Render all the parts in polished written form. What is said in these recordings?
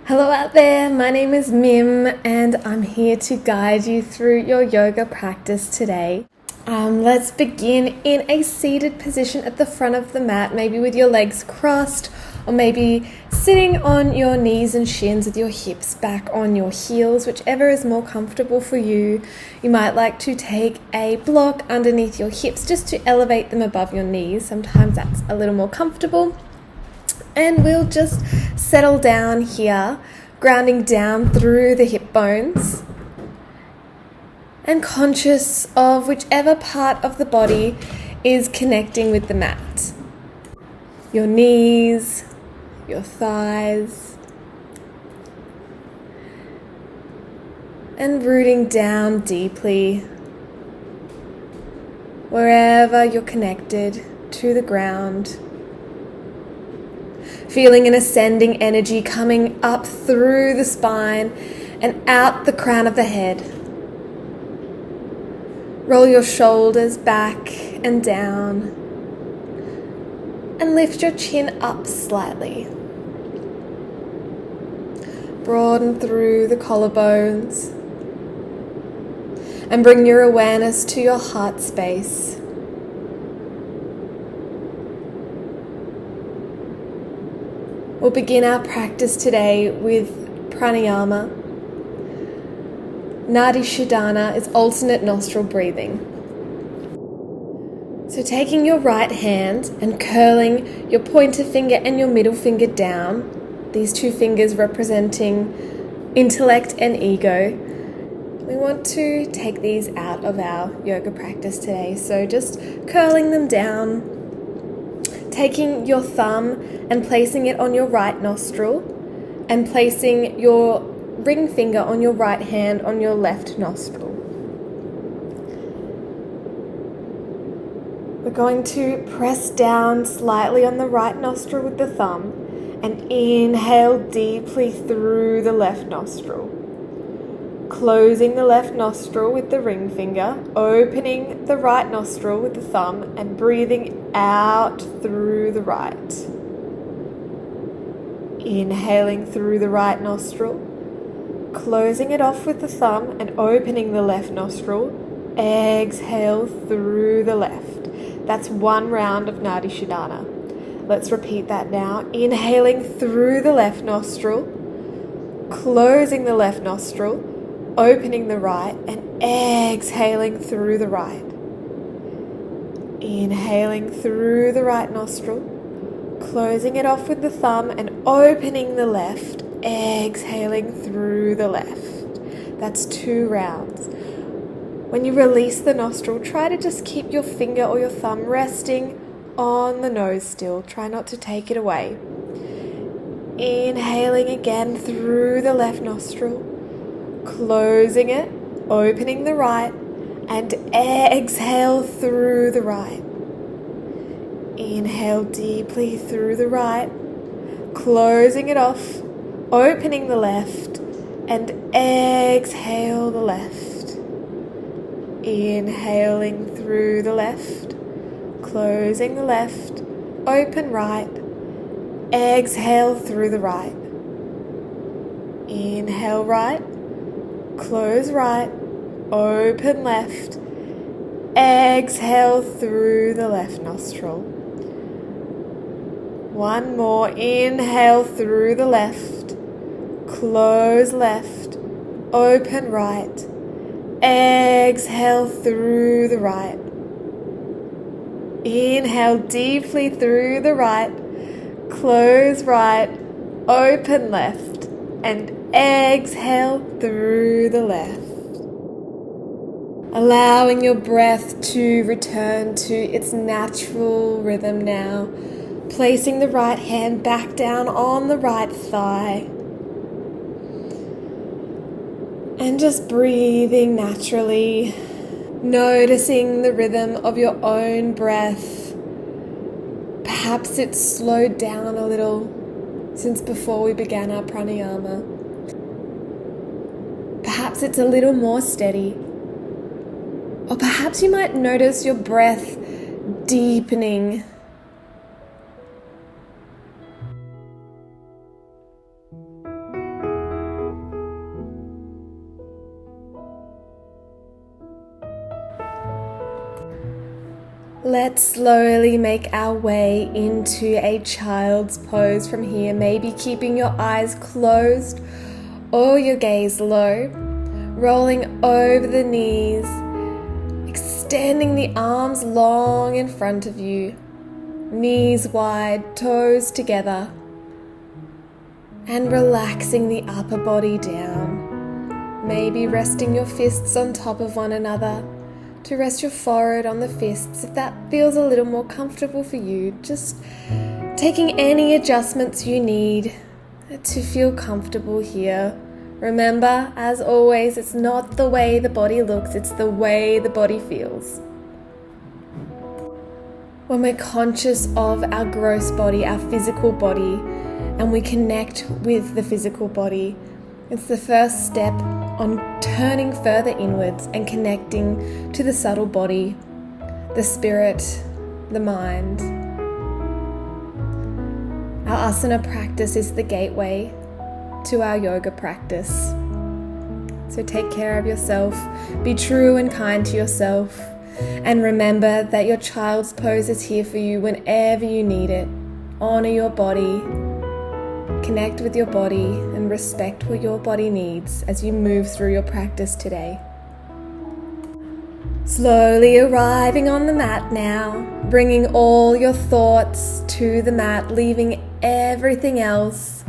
Hello out there, my name is Mim and I'm here to guide you through your yoga practice today. Let's begin in a seated position at the front of the mat, maybe with your legs crossed or maybe sitting on your knees and shins with your hips back on your heels, whichever is more comfortable for you. You might like to take a block underneath your hips just to elevate them above your knees. Sometimes that's a little more comfortable. And we'll just settle down here, grounding down through the hip bones and conscious of whichever part of the body is connecting with the mat. Your knees, your thighs, and rooting down deeply wherever you're connected to the ground. Feeling an ascending energy coming up through the spine and out the crown of the head. Roll your shoulders back and down and lift your chin up slightly. Broaden through the collarbones and bring your awareness to your heart space. We'll begin our practice today with pranayama. Nadi Shodhana is alternate nostril breathing. So taking your right hand and curling your pointer finger and your middle finger down, these two fingers representing intellect and ego, we want to take these out of our yoga practice today. So just curling them down, taking your thumb and placing it on your right nostril and placing your ring finger on your right hand on your left nostril. We're going to press down slightly on the right nostril with the thumb and inhale deeply through the left nostril. Closing the left nostril with the ring finger, opening the right nostril with the thumb and breathing out through the right. Inhaling through the right nostril, closing it off with the thumb and opening the left nostril. Exhale through the left. That's one round of Nadi Shodhana. Let's repeat that now. Inhaling through the left nostril, closing the left nostril, opening the right and exhaling through the right. Inhaling through the right nostril, closing it off with the thumb and opening the left, exhaling through the left. That's 2 rounds. When you release the nostril, try to just keep your finger or your thumb resting on the nose still. Try not to take it away. Inhaling again through the left nostril, closing it, opening the right, and exhale through the right. Inhale deeply through the right, closing it off, opening the left, and exhale the left. Inhaling through the left, closing the left, open right, exhale through the right. Inhale right, close right, open left, exhale through the left nostril. One more, inhale through the left, close left, open right, exhale through the right. Inhale deeply through the right, close right, open left, and exhale through the left. Allowing your breath to return to its natural rhythm now. Placing the right hand back down on the right thigh. And just breathing naturally. Noticing the rhythm of your own breath. Perhaps it's slowed down a little since before we began our pranayama. Perhaps it's a little more steady. Or perhaps you might notice your breath deepening. Let's slowly make our way into a child's pose from here, maybe keeping your eyes closed or your gaze low, rolling over the knees, extending the arms long in front of you, knees wide, toes together, and relaxing the upper body down, maybe resting your fists on top of one another, to rest your forehead on the fists if that feels a little more comfortable for you. Just taking any adjustments you need to feel comfortable here. Remember, as always, it's not the way the body looks, it's the way the body feels. When we're conscious of our gross body, our physical body, and we connect with the physical body, it's the first step on turning further inwards and connecting to the subtle body, the spirit, the mind. Our asana practice is the gateway to our yoga practice. So take care of yourself, be true and kind to yourself, and remember that your child's pose is here for you whenever you need it. Honor your body, connect with your body, and respect what your body needs as you move through your practice today. Slowly arriving on the mat now, bringing all your thoughts to the mat, leaving everything else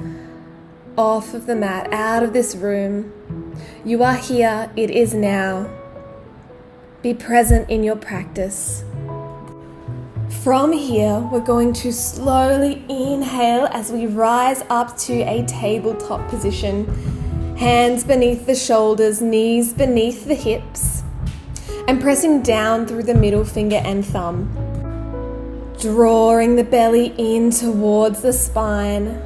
off of the mat, out of this room. You are here, it is now. Be present in your practice. From here, we're going to slowly inhale as we rise up to a tabletop position. Hands beneath the shoulders, knees beneath the hips, and pressing down through the middle finger and thumb. Drawing the belly in towards the spine.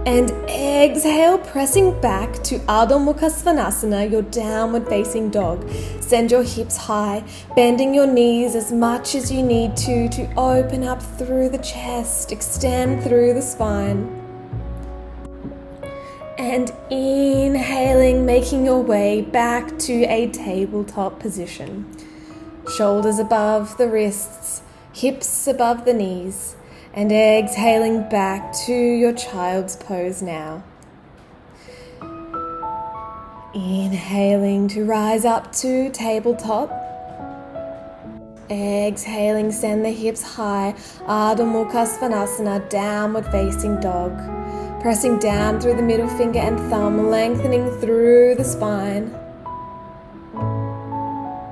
And exhale, pressing back to Adho Mukha Svanasana, your downward facing dog. Send your hips high, bending your knees as much as you need to open up through the chest, extend through the spine. And inhaling, making your way back to a tabletop position. Shoulders above the wrists, hips above the knees. And exhaling back to your child's pose now. Inhaling to rise up to tabletop. Exhaling, send the hips high. Adho Mukha Svanasana, downward facing dog. Pressing down through the middle finger and thumb, lengthening through the spine.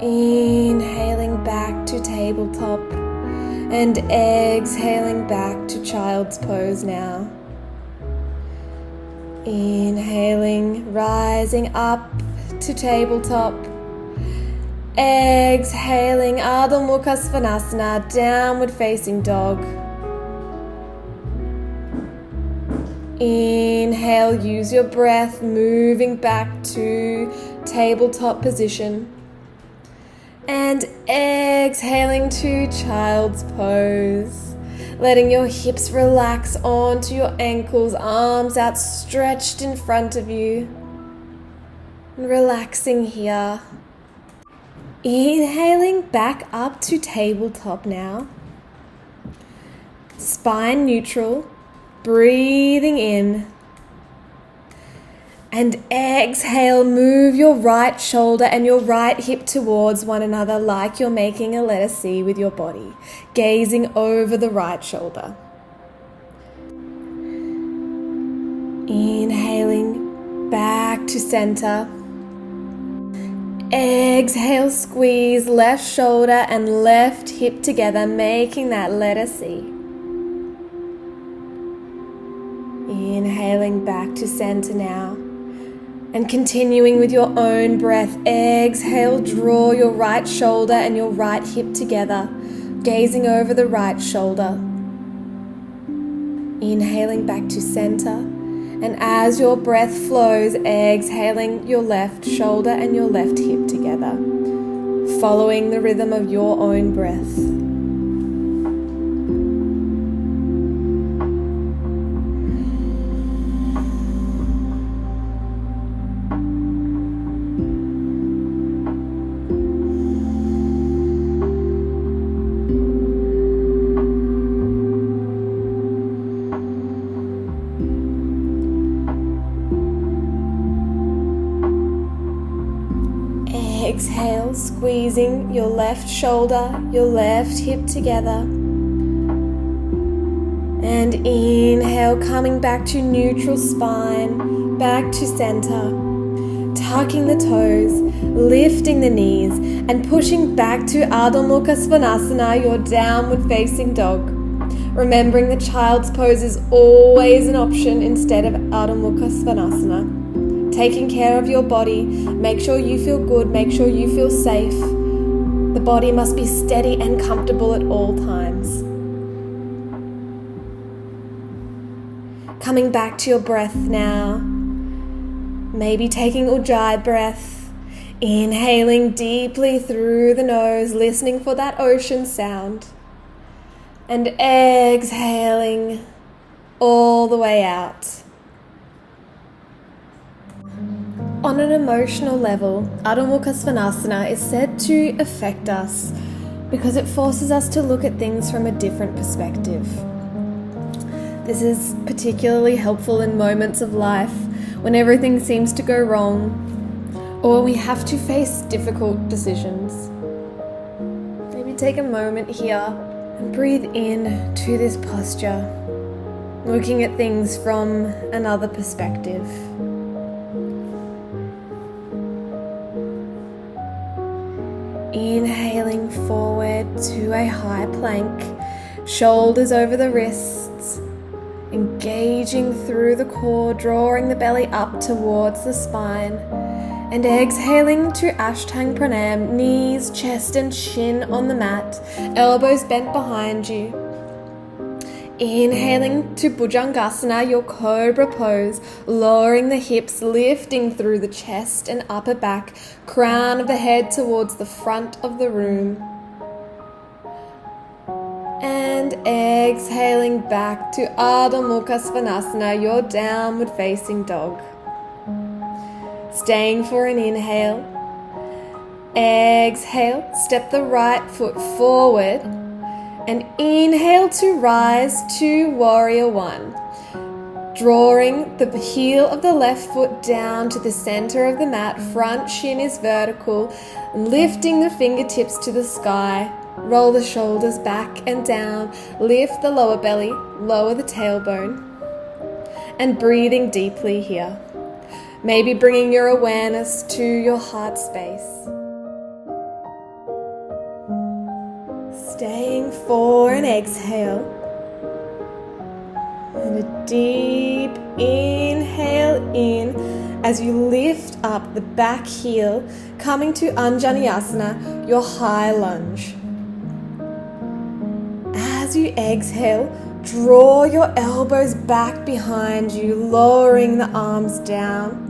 Inhaling back to tabletop. And exhaling back to child's pose now. Inhaling, rising up to tabletop. Exhaling, Adho Mukha Svanasana, downward facing dog. Inhale, use your breath, moving back to tabletop position. And exhaling to child's pose. Letting your hips relax onto your ankles, arms outstretched in front of you. And relaxing here. Inhaling back up to tabletop now. Spine neutral. Breathing in. And exhale, move your right shoulder and your right hip towards one another like you're making a letter C with your body, gazing over the right shoulder. Inhaling back to center. Exhale, squeeze left shoulder and left hip together, making that letter C. Inhaling back to center now. And continuing with your own breath, exhale, draw your right shoulder and your right hip together, gazing over the right shoulder. Inhaling back to center, and as your breath flows, exhaling your left shoulder and your left hip together, following the rhythm of your own breath. exhale, squeezing your left shoulder, your left hip together. And inhale, coming back to neutral spine, back to center. Tucking the toes, lifting the knees, and pushing back to Ardha Mukha Svanasana, your downward facing dog. Remembering the child's pose is always an option instead of Ardha Mukha Svanasana. Taking care of your body, make sure you feel good, make sure you feel safe. The body must be steady and comfortable at all times. Coming back to your breath now. Maybe taking Ujjayi breath, inhaling deeply through the nose, listening for that ocean sound, and exhaling all the way out. On an emotional level, Ardha Mukha Svanasana is said to affect us because it forces us to look at things from a different perspective. This is particularly helpful in moments of life when everything seems to go wrong, or we have to face difficult decisions. Maybe take a moment here and breathe in to this posture, looking at things from another perspective. Inhaling forward to a high plank, shoulders over the wrists, engaging through the core, drawing the belly up towards the spine, and exhaling to Ashtanga Pranam, knees, chest and chin on the mat, elbows bent behind you. Inhaling to Bhujangasana, your cobra pose, lowering the hips, lifting through the chest and upper back, crown of the head towards the front of the room. And exhaling back to Ardha Mukha Svanasana, your downward facing dog. Staying for an inhale. Exhale, step the right foot forward and inhale to rise to Warrior One. Drawing the heel of the left foot down to the center of the mat, front shin is vertical, and lifting the fingertips to the sky. Roll the shoulders back and down, lift the lower belly, lower the tailbone, and breathing deeply here. Maybe bringing your awareness to your heart space. Staying for an exhale, and a deep inhale in as you lift up the back heel, coming to Anjaneyasana, your high lunge. As you exhale, draw your elbows back behind you, lowering the arms down.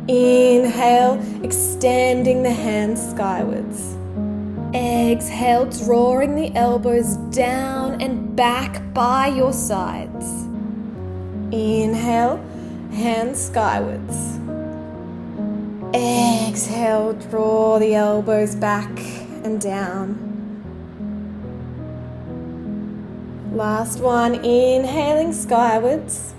Inhale, extending the hands skywards. Exhale, drawing the elbows down and back by your sides. Inhale, hands skywards. Exhale, draw the elbows back and down. Last one, inhaling skywards.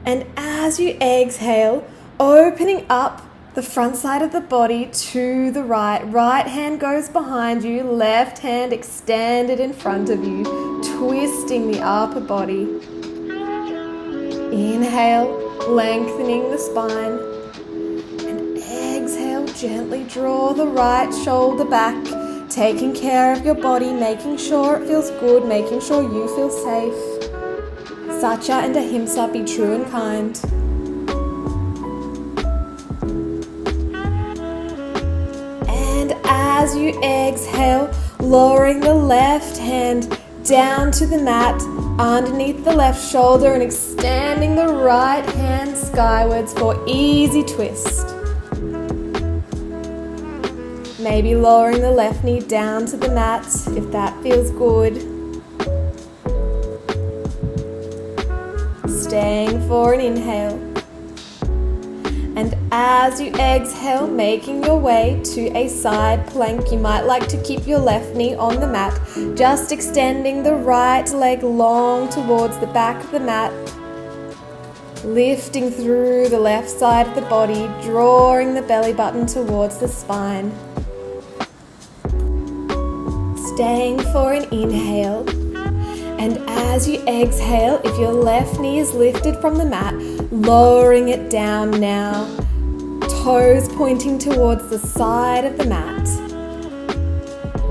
And as you exhale, opening up the front side of the body to the right. Right hand goes behind you, left hand extended in front of you, twisting the upper body. Inhale, lengthening the spine. And exhale, gently draw the right shoulder back, taking care of your body, making sure it feels good, making sure you feel safe. Satya and Ahimsa, be true and kind. And as you exhale, lowering the left hand down to the mat, underneath the left shoulder, and extending the right hand skywards for easy twist. Maybe lowering the left knee down to the mat if that feels good. Staying for an inhale. And as you exhale, making your way to a side plank, you might like to keep your left knee on the mat, just extending the right leg long towards the back of the mat. lifting through the left side of the body, drawing the belly button towards the spine. Staying for an inhale, and as you exhale, if your left knee is lifted from the mat, lowering it down now, toes pointing towards the side of the mat.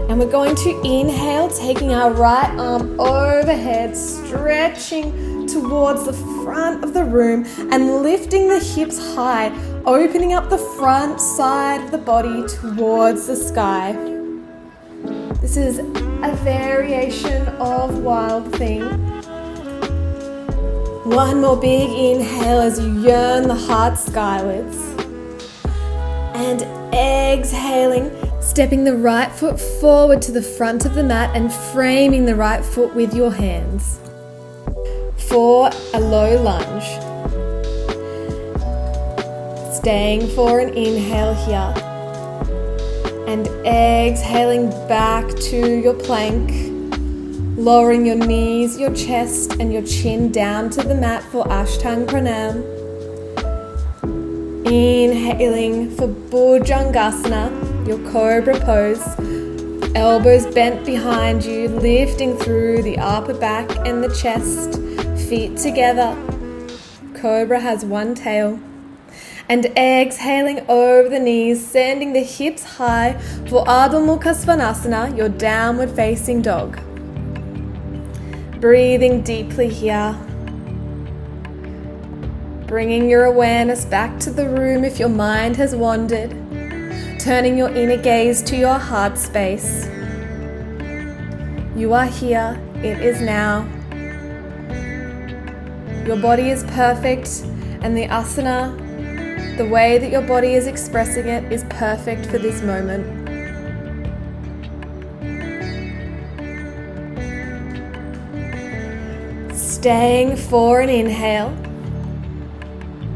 And we're going to inhale, taking our right arm overhead, stretching towards the front of the room and lifting the hips high, opening up the front side of the body towards the sky. This is a variation of Wild Thing. One more big inhale as you yearn the heart skywards. And exhaling, stepping the right foot forward to the front of the mat and framing the right foot with your hands for a low lunge. Staying for an inhale here. And exhaling back to your plank, lowering your knees, your chest and your chin down to the mat for Ashtanga Pranam. Inhaling for Bhujangasana, your cobra pose, elbows bent behind you, lifting through the upper back and the chest, feet together. Cobra has one tail. And exhaling over the knees, sending the hips high for Ardha Mukha Svanasana, your downward facing dog. Breathing deeply here. Bringing your awareness back to the room if your mind has wandered. Turning your inner gaze to your heart space. You are here, it is now. Your body is perfect and the asana, the way that your body is expressing it, is perfect for this moment. Staying for an inhale.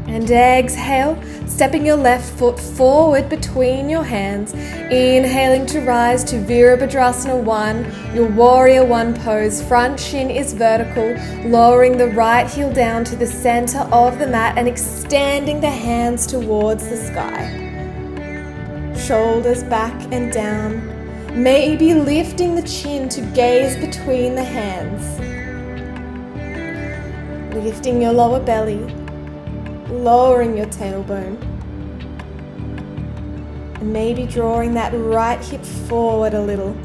And exhale, stepping your left foot forward between your hands. Inhaling to rise to Virabhadrasana 1, your Warrior 1 pose. Front shin is vertical, lowering the right heel down to the center of the mat and extending the hands towards the sky. Shoulders back and down. Maybe lifting the chin to gaze between the hands. Lifting your lower belly. Lowering your tailbone and maybe drawing that right hip forward a little.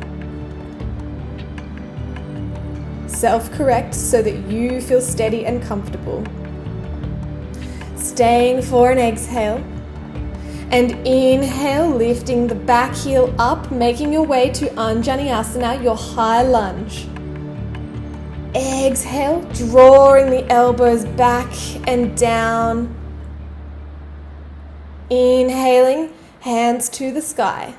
Self-correct so that you feel steady and comfortable. Staying for an exhale and inhale, lifting the back heel up, making your way to Anjaneyasana, your high lunge. Exhale, drawing the elbows back and down. Inhaling, hands to the sky.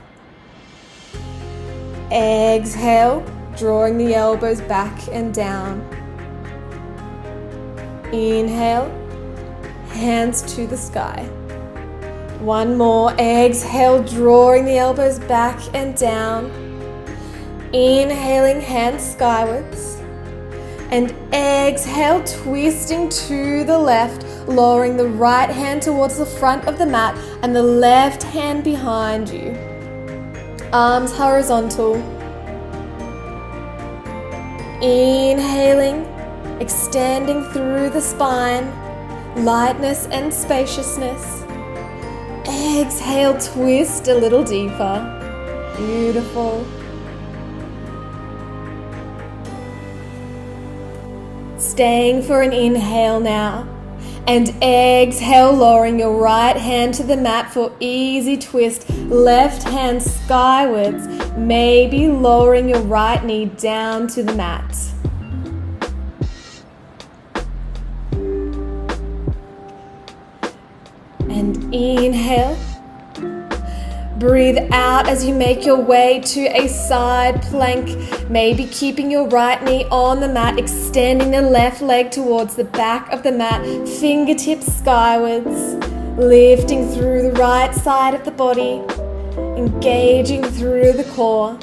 Exhale, drawing the elbows back and down. Inhale, hands to the sky. One more, exhale, drawing the elbows back and down. Inhaling, hands skywards. And exhale, twisting to the left, lowering the right hand towards the front of the mat and the left hand behind you. Arms horizontal. Inhaling, extending through the spine, lightness and spaciousness. Exhale, twist a little deeper. Beautiful. Staying for an inhale now. And exhale, lowering your right hand to the mat for easy twist. Left hand skywards, maybe lowering your right knee down to the mat. And inhale. Breathe out as you make your way to a side plank, maybe keeping your right knee on the mat, extending the left leg towards the back of the mat, fingertips skywards, lifting through the right side of the body, engaging through the core.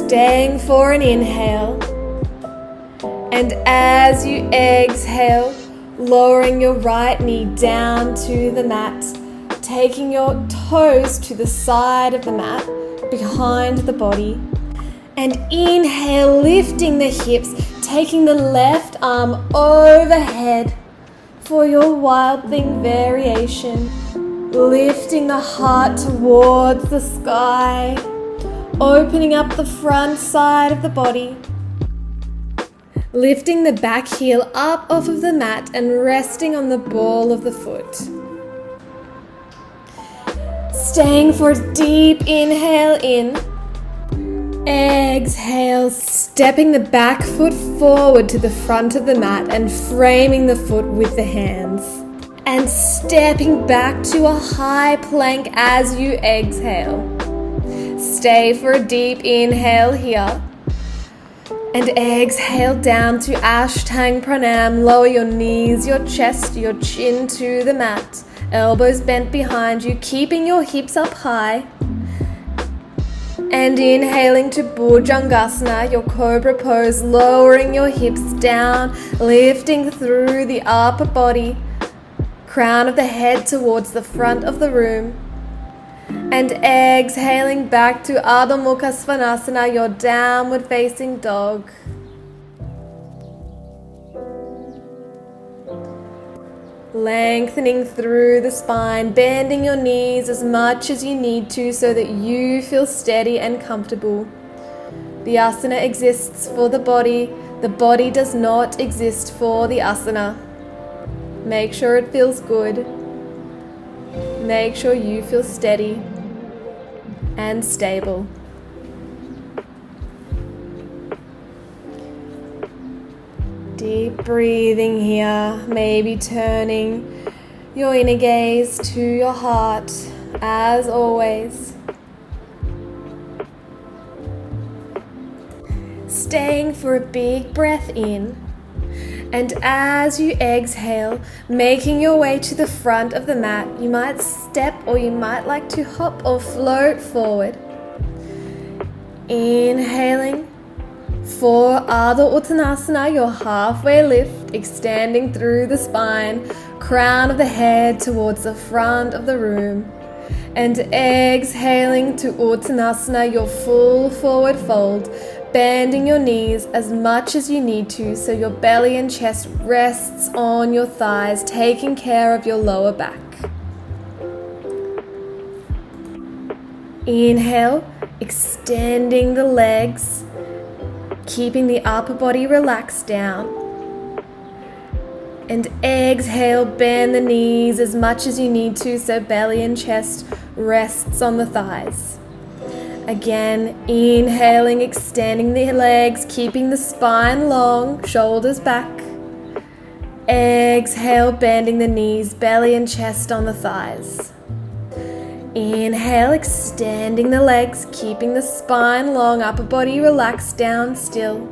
staying for an inhale. And as you exhale, lowering your right knee down to the mat, taking your toes to the side of the mat, behind the body. And inhale, lifting the hips, taking the left arm overhead for your Wild Thing variation. Lifting the heart towards the sky, opening up the front side of the body. Lifting the back heel up off of the mat and resting on the ball of the foot. Staying for a deep inhale in. Exhale, stepping the back foot forward to the front of the mat and framing the foot with the hands. And stepping back to a high plank as you exhale. Stay for a deep inhale here. And exhale down to Ashtanga Pranam. Lower your knees, your chest, your chin to the mat. Elbows bent behind you, keeping your hips up high. And inhaling to Bhujangasana, your cobra pose, lowering your hips down, lifting through the upper body. Crown of the head towards the front of the room. And exhaling back to Adho Mukha Svanasana, your downward facing dog. Lengthening through the spine, bending your knees as much as you need to so that you feel steady and comfortable. The asana exists for the body does not exist for the asana. Make sure it feels good. Make sure you feel steady and stable. Deep breathing here, maybe turning your inner gaze to your heart as always. Staying for a big breath in. And as you exhale, making your way to the front of the mat, you might step or you might like to hop or float forward. Inhaling for Ardha Uttanasana, your halfway lift, extending through the spine, crown of the head towards the front of the room. And exhaling to Uttanasana, your full forward fold, bending your knees as much as you need to so your belly and chest rests on your thighs, taking care of your lower back. Inhale, extending the legs, keeping the upper body relaxed down. And exhale, bend the knees as much as you need to so belly and chest rests on the thighs. Again, inhaling, extending the legs, keeping the spine long, shoulders back. Exhale, bending the knees, belly and chest on the thighs. Inhale, extending the legs, keeping the spine long, upper body relaxed down still.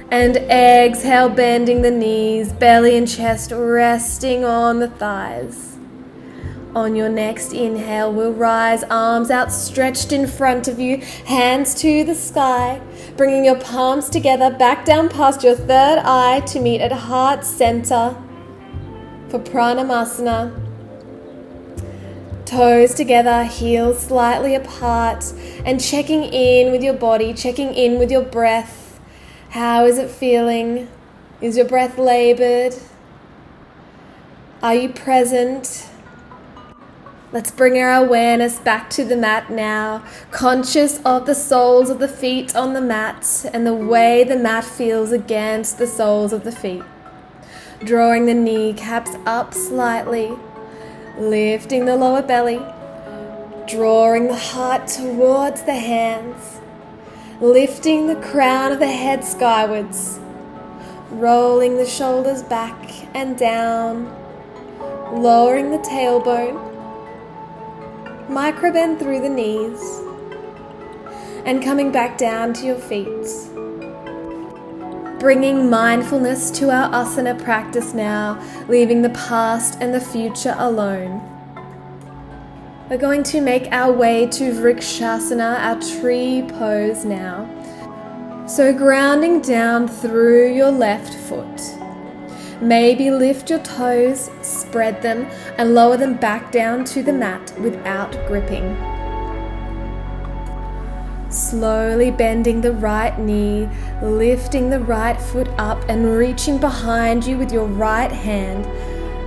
And exhale, bending the knees, belly and chest resting on the thighs. On your next inhale, we'll rise, arms outstretched in front of you, hands to the sky, bringing your palms together, back down past your third eye to meet at heart center for Pranamasana. Toes together, heels slightly apart, and checking in with your body, checking in with your breath. How is it feeling? Is your breath labored? Are you present? Let's bring our awareness back to the mat now, conscious of the soles of the feet on the mat and the way the mat feels against the soles of the feet. Drawing the kneecaps up slightly, lifting the lower belly, drawing the heart towards the hands, lifting the crown of the head skywards, rolling the shoulders back and down, lowering the tailbone, microbend through the knees, and coming back down to your feet. Bringing mindfulness to our asana practice now, leaving the past and the future alone. We're going to make our way to Vrikshasana, our tree pose now. So grounding down through your left foot. Maybe lift your toes, spread them, and lower them back down to the mat without gripping. Slowly bending the right knee, lifting the right foot up and reaching behind you with your right hand.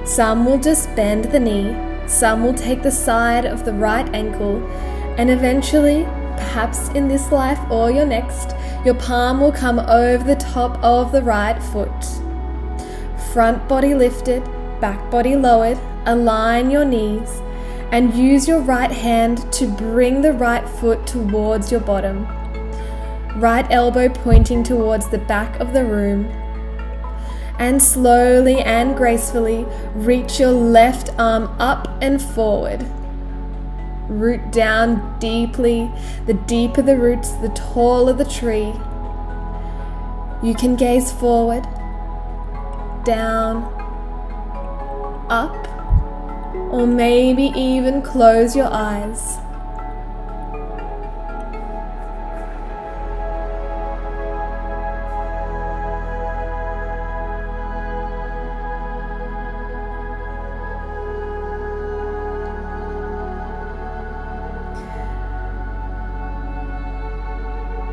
Some will just bend the knee, some will take the side of the right ankle, and eventually, perhaps in this life or your next, your palm will come over the top of the right foot. Front body lifted, back body lowered, align your knees, and use your right hand to bring the right foot towards your bottom. Right elbow pointing towards the back of the room. And slowly and gracefully reach your left arm up and forward. Root down deeply. The deeper the roots, the taller the tree. You can gaze forward, down, up, or maybe even close your eyes.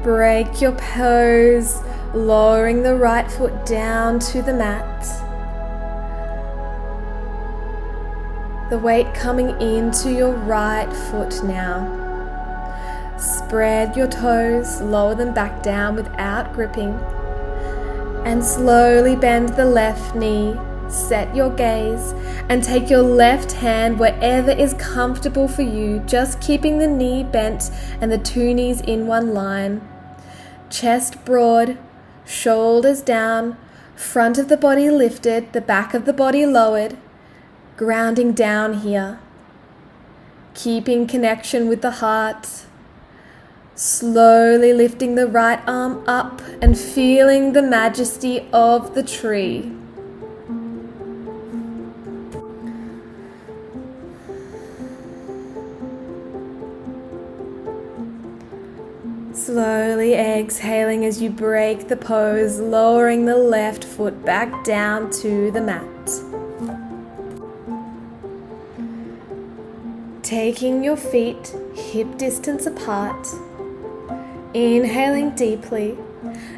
Break your pose, lowering the right foot down to the mat. The weight coming into your right foot now. Spread your toes, lower them back down without gripping. And slowly bend the left knee, set your gaze, and take your left hand wherever is comfortable for you, just keeping the knee bent and the two knees in one line. Chest broad, shoulders down, front of the body lifted, the back of the body lowered. Grounding down here, keeping connection with the heart, slowly lifting the right arm up and feeling the majesty of the tree. Slowly exhaling as you break the pose, lowering the left foot back down to the mat. Taking your feet hip distance apart, inhaling deeply,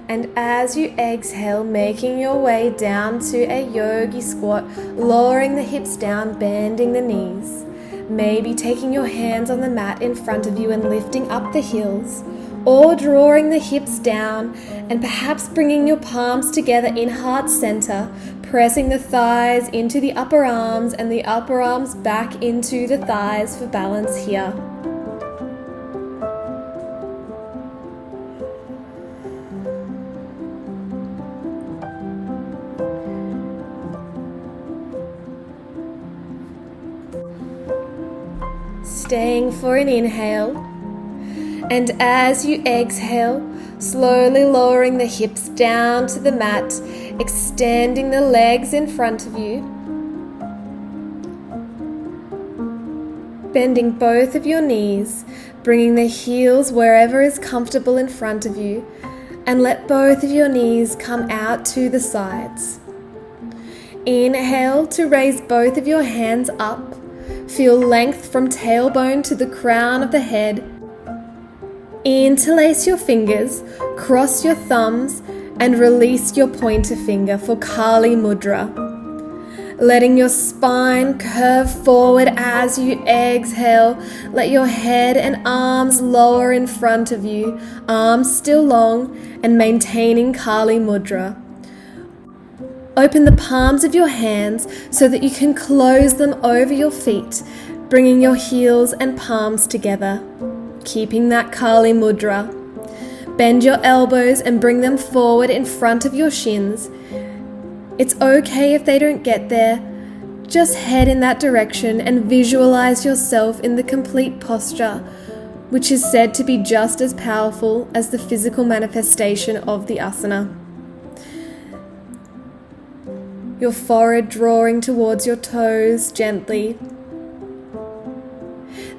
and as you exhale, making your way down to a yogi squat, lowering the hips down, bending the knees. Maybe taking your hands on the mat in front of you and lifting up the heels, or drawing the hips down and perhaps bringing your palms together in heart center, pressing the thighs into the upper arms and the upper arms back into the thighs for balance here. Staying for an inhale, and as you exhale, slowly lowering the hips down to the mat, extending the legs in front of you, bending both of your knees, bringing the heels wherever is comfortable in front of you, and let both of your knees come out to the sides. Inhale to raise both of your hands up. Feel length from tailbone to the crown of the head. Interlace your fingers, cross your thumbs, and release your pointer finger for Kali Mudra. Letting your spine curve forward as you exhale. Let your head and arms lower in front of you, arms still long, and maintaining Kali Mudra. Open the palms of your hands so that you can close them over your feet, bringing your heels and palms together, keeping that Kali Mudra. Bend your elbows and bring them forward in front of your shins. It's okay if they don't get there. Just head in that direction and visualize yourself in the complete posture, which is said to be just as powerful as the physical manifestation of the asana. Your forehead drawing towards your toes gently.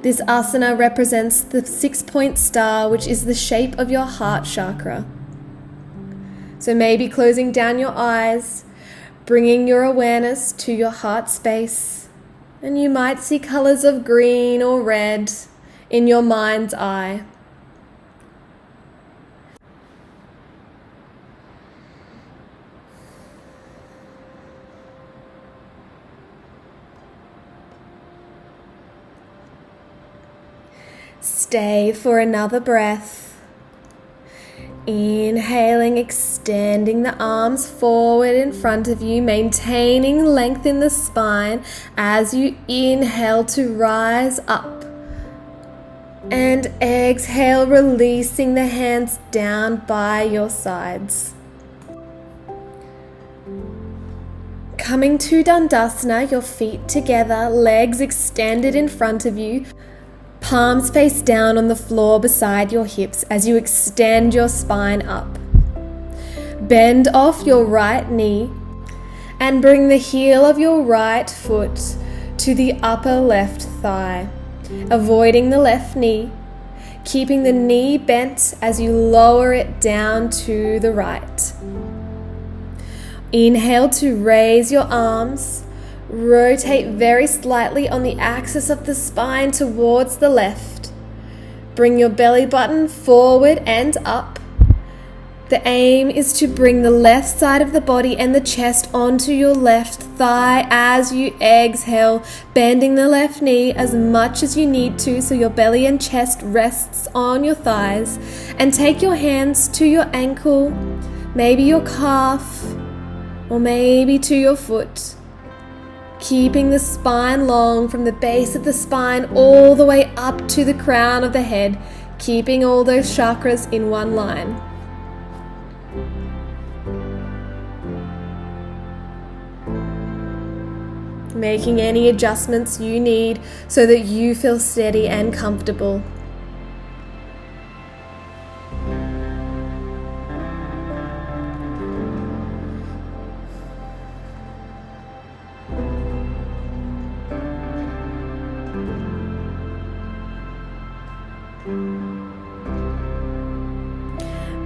This asana represents the 6-point star, which is the shape of your heart chakra. So maybe closing down your eyes, bringing your awareness to your heart space, and you might see colors of green or red in your mind's eye. Stay for another breath. Inhaling, extending the arms forward in front of you, maintaining length in the spine as you inhale to rise up. And exhale, releasing the hands down by your sides. Coming to Dandasana, your feet together, legs extended in front of you. Palms face down on the floor beside your hips as you extend your spine up. Bend off your right knee and bring the heel of your right foot to the upper left thigh, avoiding the left knee, keeping the knee bent as you lower it down to the right. Inhale to raise your arms. Rotate very slightly on the axis of the spine towards the left. Bring your belly button forward and up. The aim is to bring the left side of the body and the chest onto your left thigh as you exhale, bending the left knee as much as you need to so your belly and chest rests on your thighs. And take your hands to your ankle, maybe your calf, or maybe to your foot. Keeping the spine long from the base of the spine all the way up to the crown of the head, keeping all those chakras in one line. Making any adjustments you need so that you feel steady and comfortable.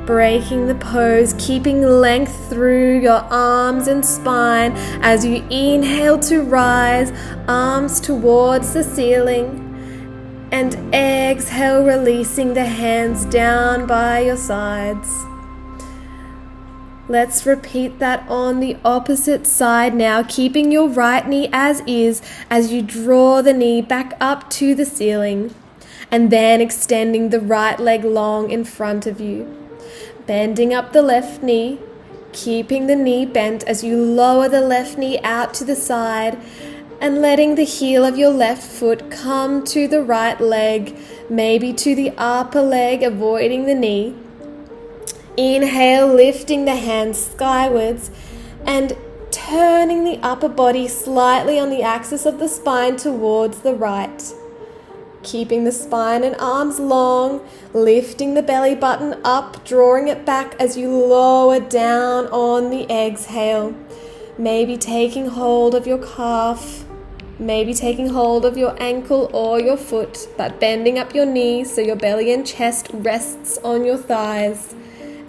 Breaking the pose, keeping length through your arms and spine as you inhale to rise, arms towards the ceiling, and exhale, releasing the hands down by your sides. Let's repeat that on the opposite side now, keeping your right knee as is as you draw the knee back up to the ceiling, and then extending the right leg long in front of you. Bending up the left knee, keeping the knee bent as you lower the left knee out to the side and letting the heel of your left foot come to the right leg, maybe to the upper leg, avoiding the knee. Inhale, lifting the hands skywards and turning the upper body slightly on the axis of the spine towards the right. Keeping the spine and arms long, lifting the belly button up, drawing it back as you lower down on the exhale. Maybe taking hold of your calf, maybe taking hold of your ankle or your foot, but bending up your knees so your belly and chest rests on your thighs.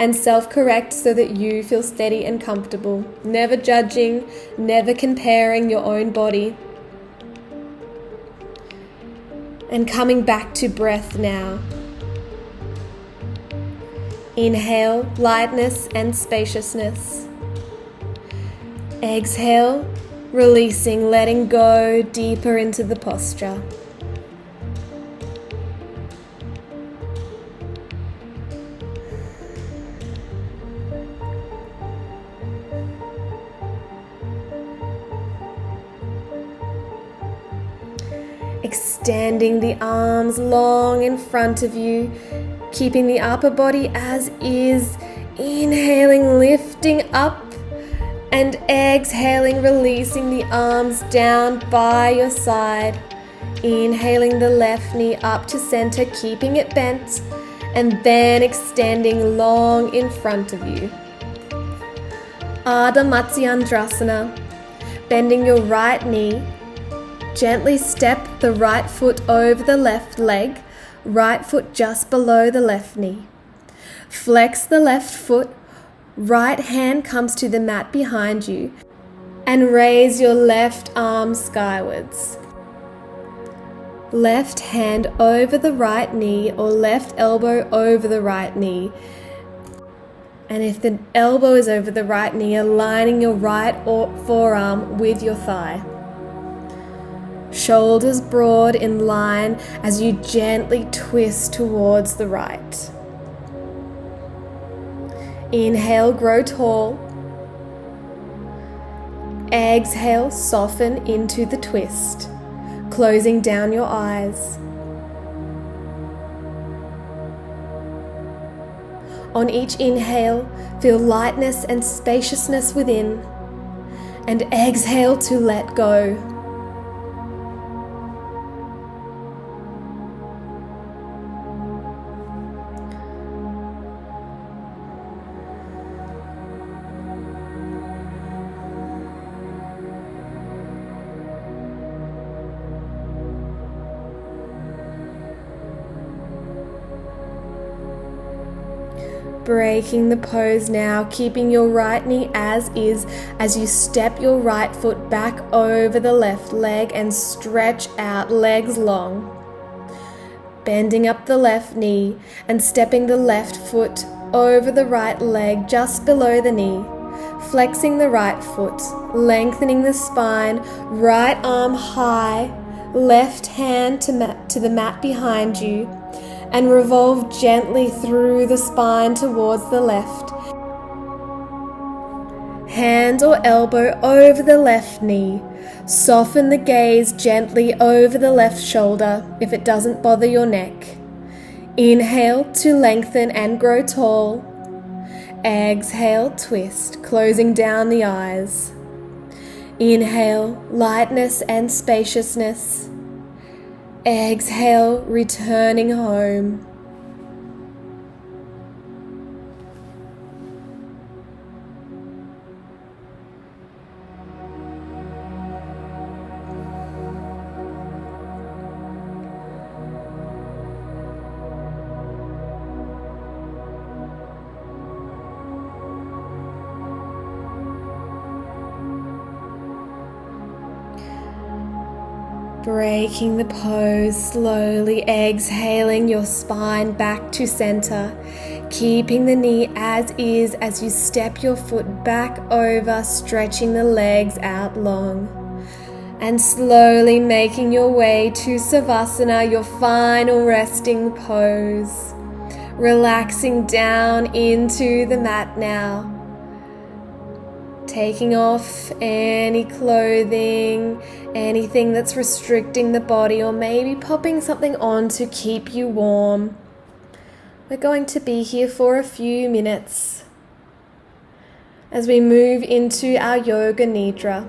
And self-correct so that you feel steady and comfortable. Never judging, never comparing your own body. And coming back to breath now. Inhale, lightness and spaciousness. Exhale, releasing, letting go deeper into the posture. Extending the arms long in front of you, keeping the upper body as is, inhaling, lifting up, and exhaling, releasing the arms down by your side. Inhaling the left knee up to center, keeping it bent, and then extending long in front of you. Ardha Matsyendrasana, bending your right knee. Gently step the right foot over the left leg, right foot just below the left knee. Flex the left foot, Right hand comes to the mat behind you and raise your left arm skywards. Left hand over the right knee or left elbow over the right knee. And if the elbow is over the right knee, aligning your right forearm with your thigh. Shoulders broad in line as you gently twist towards the right. Inhale, grow tall. Exhale, soften into the twist, closing down your eyes. On each inhale, feel lightness and spaciousness within, and exhale to let go. Breaking the pose now, keeping your right knee as is as you step your right foot back over the left leg and stretch out, legs long. Bending up the left knee and stepping the left foot over the right leg just below the knee. Flexing the right foot, lengthening the spine, right arm high, left hand to the mat behind you, and revolve gently through the spine towards the left. Hand or elbow over the left knee. Soften the gaze gently over the left shoulder if it doesn't bother your neck. Inhale to lengthen and grow tall. Exhale, twist, closing down the eyes. Inhale, lightness and spaciousness. Exhale, returning home. Breaking the pose, slowly exhaling your spine back to center, keeping the knee as is as you step your foot back over, stretching the legs out long, and slowly making your way to Savasana, your final resting pose, relaxing down into the mat now. Taking off any clothing, anything that's restricting the body, or maybe popping something on to keep you warm. We're going to be here for a few minutes as we move into our Yoga Nidra.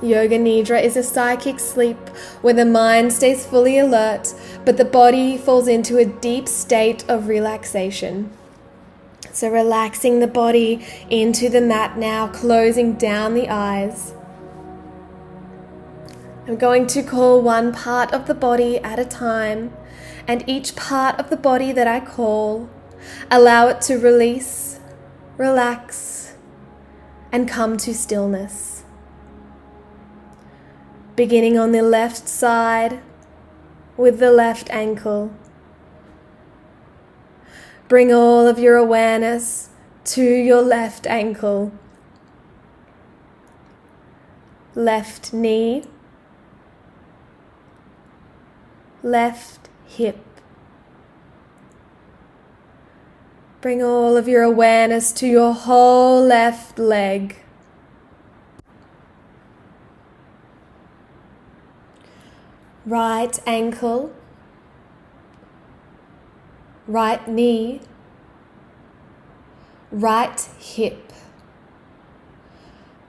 Yoga Nidra is a psychic sleep where the mind stays fully alert, but the body falls into a deep state of relaxation. So relaxing the body into the mat now, closing down the eyes. I'm going to call one part of the body at a time, and each part of the body that I call, allow it to release, relax, and come to stillness. Beginning on the left side with the left ankle. Bring all of your awareness to your left ankle, left knee, left hip. Bring all of your awareness to your whole left leg. Right ankle, right knee, right hip.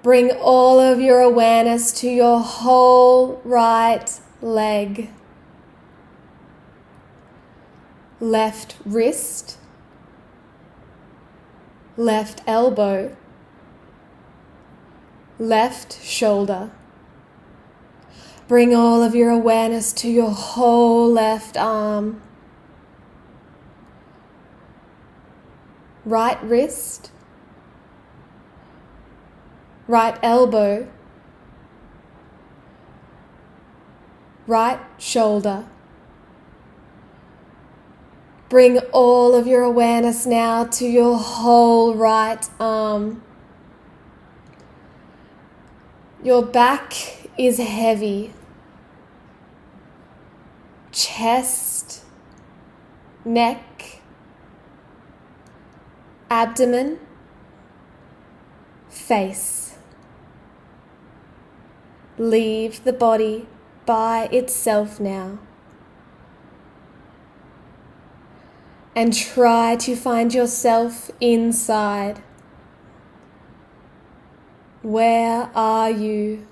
Bring all of your awareness to your whole right leg. Left wrist, left elbow, left shoulder. Bring all of your awareness to your whole left arm. Right wrist, right elbow, right shoulder. Bring all of your awareness now to your whole right arm. Your back is heavy. Chest, neck, abdomen, face. Leave the body by itself now. And try to find yourself inside. Where are you?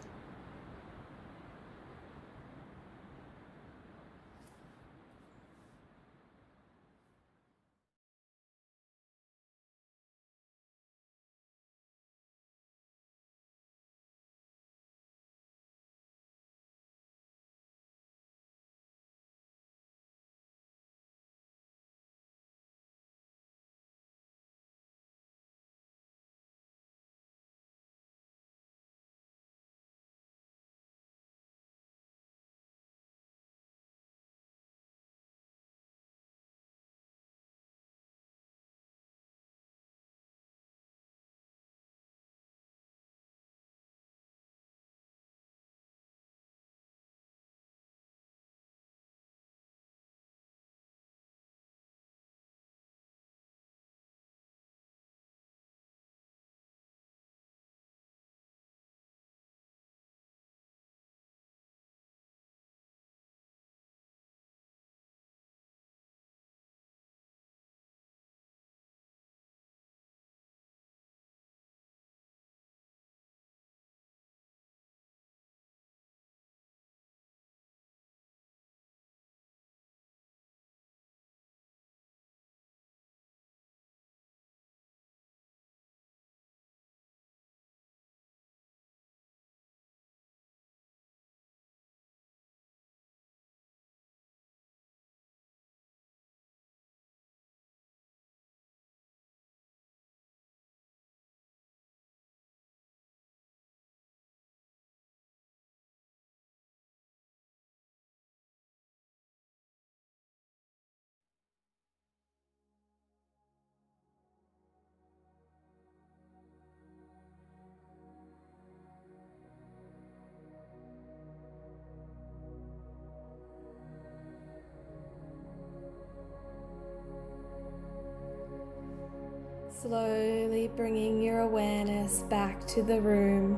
Slowly bringing your awareness back to the room,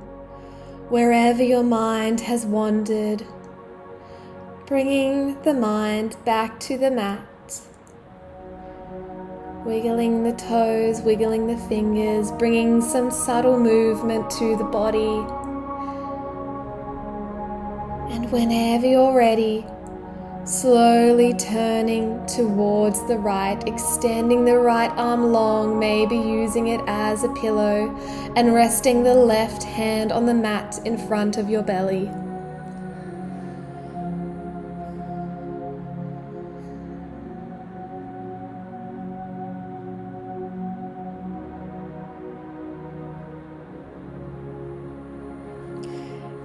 wherever your mind has wandered, bringing the mind back to the mat, wiggling the toes, wiggling the fingers, bringing some subtle movement to the body. And whenever you're ready, slowly turning towards the right, extending the right arm long, maybe using it as a pillow, and resting the left hand on the mat in front of your belly.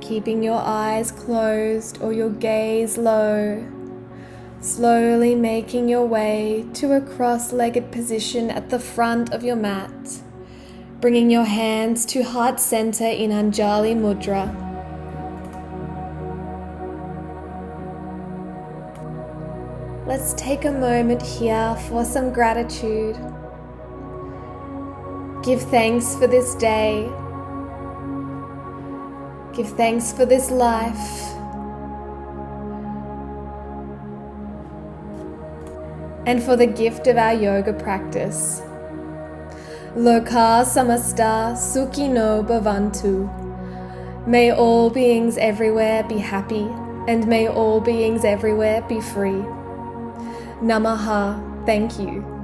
Keeping your eyes closed or your gaze low. Slowly making your way to a cross-legged position at the front of your mat, bringing your hands to heart center in Anjali Mudra. Let's take a moment here for some gratitude. Give thanks for this day. Give thanks for this life. And for the gift of our yoga practice. Loka samasta sukhino bhavantu. May all beings everywhere be happy, and may all beings everywhere be free. Namaha, thank you.